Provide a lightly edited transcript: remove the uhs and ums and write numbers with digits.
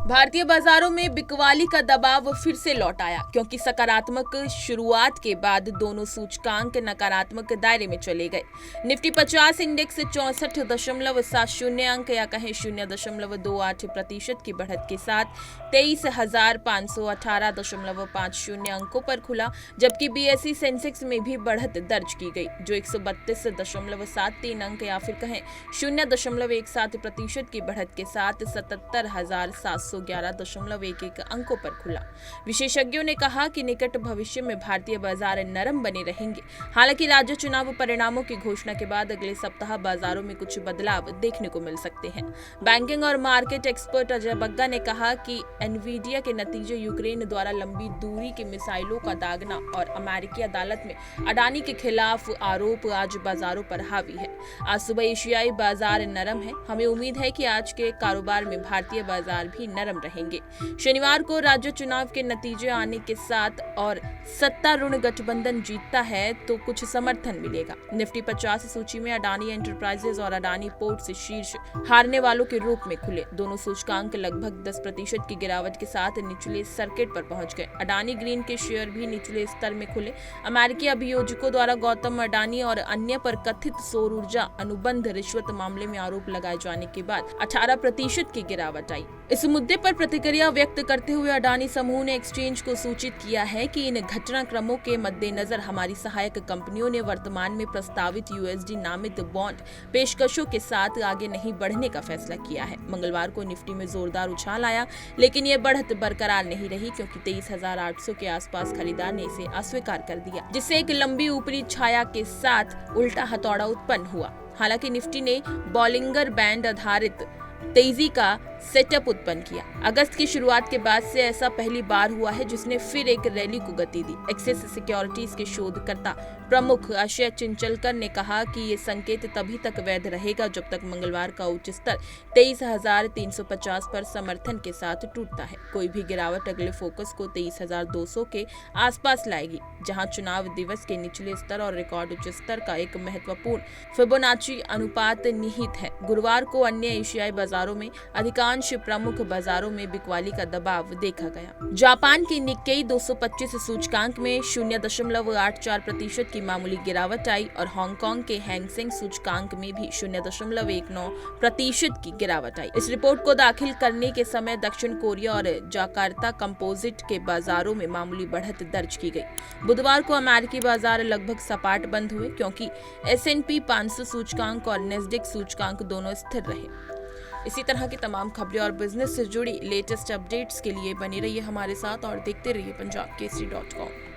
भारतीय बाजारों में बिकवाली का दबाव फिर से लौट आया क्योंकि सकारात्मक शुरुआत के बाद दोनों सूचकांक नकारात्मक दायरे में चले गए। निफ्टी 50 इंडेक्स 64.70 अंक या कहें 0.28% की बढ़त के साथ 23,518.50 अंकों पर खुला, जबकि बीएसई सेंसेक्स में भी बढ़त दर्ज की गई जो 132.73 अंक या फिर कहें 0.17% की बढ़त के साथ 77,711.11 अंकों पर खुला। विशेषज्ञों ने कहा कि निकट भविष्य में भारतीय बाजार नरम बने रहेंगे। हालांकि राज्य चुनाव परिणामों की घोषणा के बाद अगले सप्ताह बाजारों में कुछ बदलाव देखने को मिल सकते हैं। बैंकिंग और मार्केट एक्सपर्ट अजय बग्गा ने कहा कि एनवीडिया के नतीजे, यूक्रेन द्वारा लंबी दूरी की मिसाइलों का दागना और अमेरिकी अदालत में अडानी के खिलाफ आरोप आज बाजारों पर हावी है। आज सुबह एशियाई बाजार नरम है। हमें उम्मीद है कि आज के कारोबार में भारतीय बाजार भी नरम रहेंगे। शनिवार को राज्य चुनाव के नतीजे आने के साथ और सत्तारूढ़ गठबंधन जीतता है तो कुछ समर्थन मिलेगा। निफ्टी 50 सूची में अडानी एंटरप्राइजेज और अडानी पोर्ट्स शीर्ष हारने वालों के रूप में खुले। दोनों सूचकांक लगभग 10% की गिरावट के साथ निचले सर्किट पर पहुंच गए। अडानी ग्रीन के शेयर भी निचले स्तर में खुले। अमेरिकी अभियोजकों द्वारा गौतम अडानी और अन्य पर कथित सौर ऊर्जा अनुबंध रिश्वत मामले में आरोप लगाए जाने के बाद 18% की गिरावट आई। इस मुद्दे पर प्रतिक्रिया व्यक्त करते हुए अडानी समूह ने एक्सचेंज को सूचित किया है कि इन घटनाक्रमों के मद्देनजर हमारी सहायक कंपनियों ने वर्तमान में प्रस्तावित यूएसडी नामित बॉन्ड पेशकशों के साथ आगे नहीं बढ़ने का फैसला किया है। मंगलवार को निफ्टी में जोरदार उछाल आया, लेकिन यह बढ़त बरकरार नहीं रही क्योंकि 23,800 के आसपास खरीदार ने इसे अस्वीकार कर दिया, जिससे एक लंबी ऊपरी छाया के साथ उल्टा हथौड़ा उत्पन्न हुआ। हालांकि निफ्टी ने बॉलिंगर बैंड आधारित तेजी का सेटअप उत्पन्न किया। अगस्त की शुरुआत के बाद से ऐसा पहली बार हुआ है जिसने फिर एक रैली को गति दी। एक्सिस सिक्योरिटीज के शोधकर्ता प्रमुख अक्षय चिंचलकर ने कहा कि ये संकेत तभी तक वैध रहेगा जब तक मंगलवार का उच्च स्तर 23,350 पर समर्थन के साथ टूटता है। कोई भी गिरावट अगले फोकस को 23,200 के आसपास लाएगी, जहां चुनाव दिवस के निचले स्तर और रिकॉर्ड उच्च स्तर का एक महत्वपूर्ण फिबोनाची अनुपात निहित है। गुरुवार को अन्य एशियाई बाजारों में अधिकांश प्रमुख बाजारों में बिकवाली का दबाव देखा गया। जापान की निक्केई 225 सूचकांक में 0.84% की मामूली गिरावट आई और हांगकांग के हैंगसेंग सूचकांक में भी 0.19% की गिरावट आई। इस रिपोर्ट को दाखिल करने के समय दक्षिण कोरिया और जाकार्ता कंपोजिट के बाजारों में मामूली बढ़त दर्ज की गई। बुधवार को अमेरिकी बाजार लगभग सपाट बंद हुए क्योंकि S&P 500 सूचकांक और नेस्डेक सूचकांक दोनों स्थिर रहे। इसी तरह की तमाम खबरें और बिजनेस से जुड़ी लेटेस्ट अपडेट्स के लिए बने रहिए हमारे साथ और देखते रहिए punjabkesari.com।